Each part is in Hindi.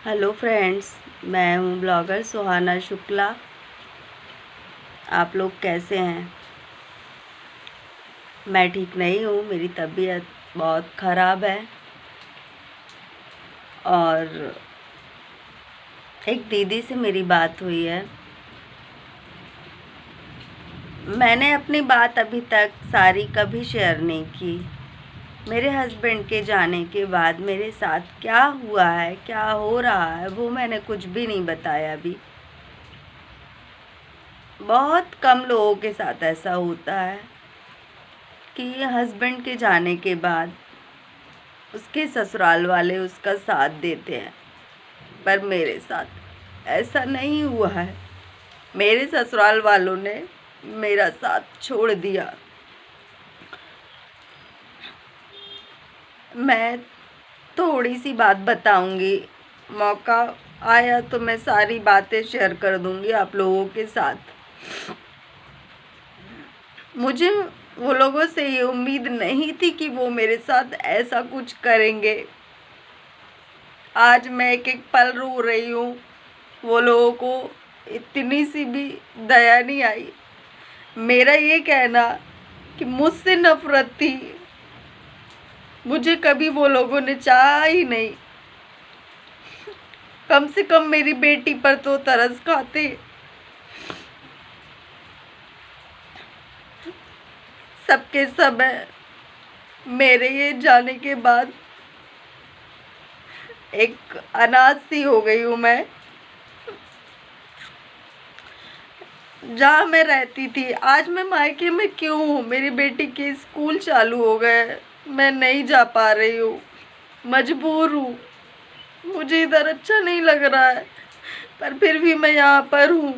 हेलो फ्रेंड्स, मैं हूँ ब्लॉगर सुहाना शुक्ला। आप लोग कैसे हैं? मैं ठीक नहीं हूँ, मेरी तबीयत बहुत ख़राब है। और एक दीदी से मेरी बात हुई है। मैंने अपनी बात अभी तक सारी कभी शेयर नहीं की। मेरे हस्बैंड के जाने के बाद मेरे साथ क्या हुआ है, क्या हो रहा है, वो मैंने कुछ भी नहीं बताया अभी। बहुत कम लोगों के साथ ऐसा होता है कि हस्बैंड के जाने के बाद उसके ससुराल वाले उसका साथ देते हैं, पर मेरे साथ ऐसा नहीं हुआ है। मेरे ससुराल वालों ने मेरा साथ छोड़ दिया। मैं थोड़ी सी बात बताऊंगी, मौका आया तो मैं सारी बातें शेयर कर दूंगी आप लोगों के साथ। मुझे वो लोगों से ये उम्मीद नहीं थी कि वो मेरे साथ ऐसा कुछ करेंगे। आज मैं एक एक पल रो रही हूँ। वो लोगों को इतनी सी भी दया नहीं आई। मेरा ये कहना कि मुझसे नफरत थी, मुझे कभी वो लोगों ने चाहा ही नहीं। कम से कम मेरी बेटी पर तो तरस खाते। सबके सब है। मेरे ये जाने के बाद एक अनाथ सी हो गई हूँ मैं। जहाँ मैं रहती थी, आज मैं मायके में क्यों हूँ? मेरी बेटी के स्कूल चालू हो गए, मैं नहीं जा पा रही हूँ, मजबूर हूँ। मुझे इधर अच्छा नहीं लग रहा है, पर फिर भी मैं यहाँ पर हूँ।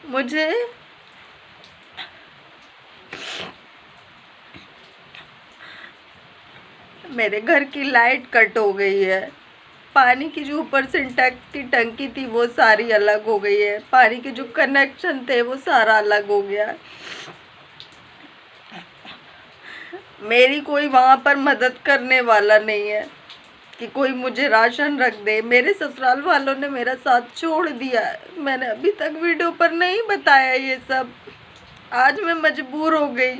मुझे मेरे घर की लाइट कट हो गई है। पानी की जो ऊपर सिंटेक्स की टंकी थी वो सारी अलग हो गई है। पानी के जो कनेक्शन थे वो सारा अलग हो गया। मेरी कोई वहाँ पर मदद करने वाला नहीं है कि कोई मुझे राशन रख दे। मेरे ससुराल वालों ने मेरा साथ छोड़ दिया है। मैंने अभी तक वीडियो पर नहीं बताया ये सब। आज मैं मजबूर हो गई।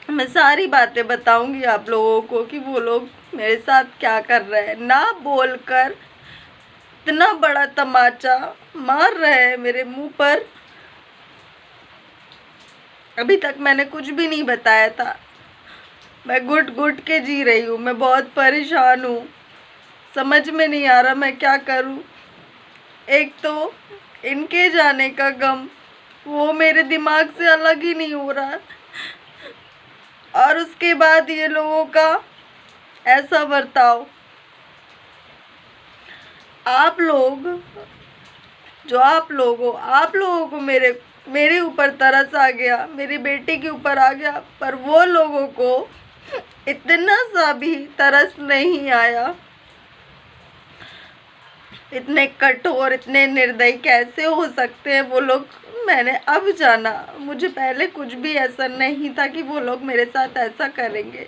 मैं सारी बातें बताऊंगी आप लोगों को कि वो लोग मेरे साथ क्या कर रहे हैं। ना बोलकर इतना बड़ा तमाचा मार रहे हैं मेरे मुंह पर। अभी तक मैंने कुछ भी नहीं बताया था। मैं घुट घुट के जी रही हूँ। मैं बहुत परेशान हूँ। समझ में नहीं आ रहा मैं क्या करूँ। एक तो इनके जाने का गम, वो मेरे दिमाग से अलग ही नहीं हो रहा। और उसके बाद ये लोगों का ऐसा बर्ताव। आप लोगों को मेरे ऊपर तरस आ गया, मेरी बेटी के ऊपर आ गया, पर वो लोगों को इतना सा भी तरस नहीं आया। इतने कठोर, इतने निर्दयी कैसे हो सकते हैं वो लोग? मैंने अब जाना। मुझे पहले कुछ भी ऐसा नहीं था कि वो लोग मेरे साथ ऐसा करेंगे।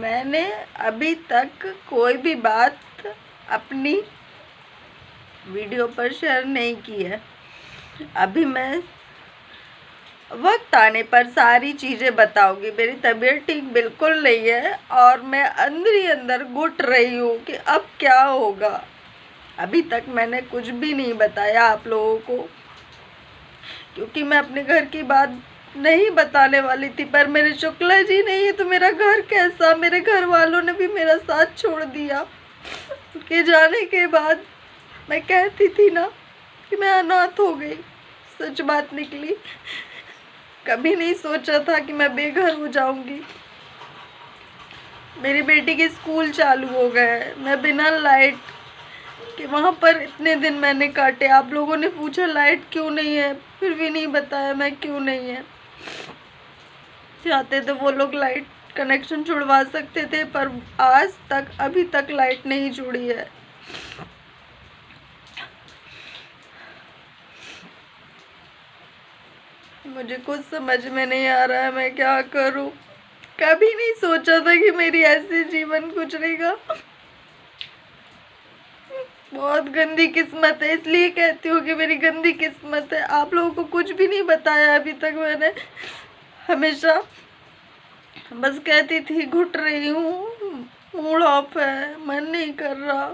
मैंने अभी तक कोई भी बात अपनी वीडियो पर शेयर नहीं की है। अभी मैं वक्त आने पर सारी चीज़ें बताऊंगी। मेरी तबीयत ठीक बिल्कुल नहीं है और मैं अंदर ही अंदर घुट रही हूँ कि अब क्या होगा। अभी तक मैंने कुछ भी नहीं बताया आप लोगों को, क्योंकि मैं अपने घर की बात नहीं बताने वाली थी। पर मेरे शुक्ला जी नहीं है तो मेरा घर कैसा? मेरे घर वालों ने भी मेरा साथ छोड़ दिया। उनके जाने के बाद मैं कहती थी ना कि मैं अनाथ हो गई, सच बात निकली। कभी नहीं सोचा था कि मैं बेघर हो जाऊंगी। मेरी बेटी के स्कूल चालू हो गए, मैं बिना लाइट के वहाँ पर इतने दिन मैंने काटे। आप लोगों ने पूछा लाइट क्यों नहीं है, फिर भी नहीं बताया मैं क्यों नहीं है। चाहते तो वो लोग लाइट कनेक्शन छुड़वा सकते थे, पर आज तक अभी तक लाइट नहीं जुड़ी है। मुझे कुछ समझ में नहीं आ रहा है मैं क्या करूं। कभी नहीं सोचा था कि मेरी ऐसे जीवन गुजरेगा। बहुत गंदी किस्मत है, इसलिए कहती हूँ कि मेरी गंदी किस्मत है। आप लोगों को कुछ भी नहीं बताया अभी तक मैंने। हमेशा बस कहती थी घुट रही हूँ, मूड ऑफ है, मन नहीं कर रहा,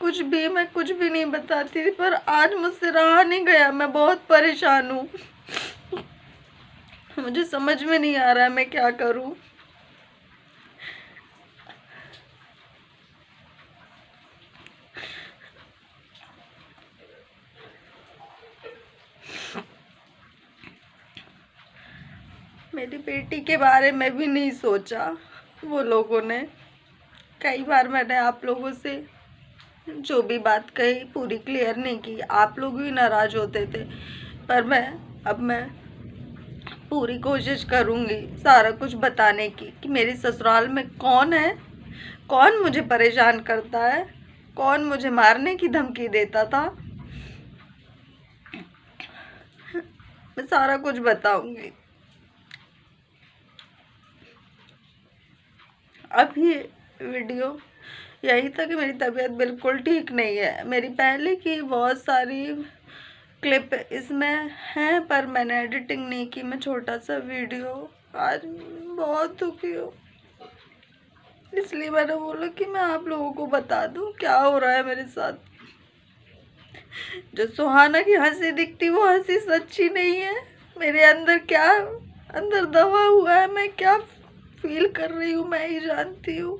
कुछ भी मैं कुछ भी नहीं बताती थी। पर आज मुझसे रहा नहीं गया, मैं बहुत परेशान हूँ। मुझे समझ में नहीं आ रहा है मैं क्या करूँ। मेरी बेटी के बारे में भी नहीं सोचा वो लोगों ने। कई बार मैंने आप लोगों से जो भी बात कही पूरी क्लियर नहीं की, आप लोग भी नाराज होते थे। पर अब मैं पूरी कोशिश करूँगी सारा कुछ बताने की कि मेरी ससुराल में कौन है, कौन मुझे परेशान करता है, कौन मुझे मारने की धमकी देता था। मैं सारा कुछ बताऊंगी। अब ये वीडियो यही था कि मेरी तबीयत बिल्कुल ठीक नहीं है। मेरी पहले की बहुत सारी क्लिप इसमें है पर मैंने एडिटिंग नहीं की। मैं छोटा सा वीडियो, आज बहुत दुखी हूँ, इसलिए मैंने बोला कि मैं आप लोगों को बता दूं क्या हो रहा है मेरे साथ। जो सुहाना की हंसी दिखती वो हंसी सच्ची नहीं है। मेरे अंदर क्या अंदर दबा हुआ है, मैं क्या फील कर रही हूँ मैं ही जानती हूँ।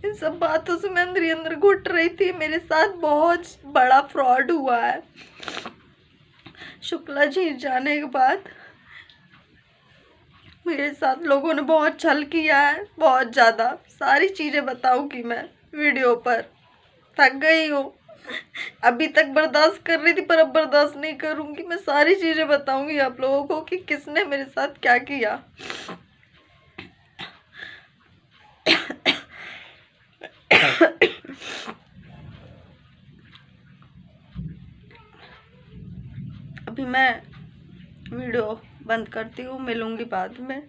इन सब बातों से मैं अंदर ही अंदर घुट रही थी। मेरे साथ बहुत बड़ा फ्रॉड हुआ है। शुक्ला जी जाने के बाद मेरे साथ लोगों ने बहुत छल किया है, बहुत ज़्यादा। सारी चीज़ें बताऊंगी मैं वीडियो पर। थक गई हूँ, अभी तक बर्दाश्त कर रही थी पर अब बर्दाश्त नहीं करूंगी। मैं सारी चीज़ें बताऊंगी आप लोगों को कि किसने मेरे साथ क्या किया। अभी मैं वीडियो बंद करती हूँ, मिलूंगी बाद में।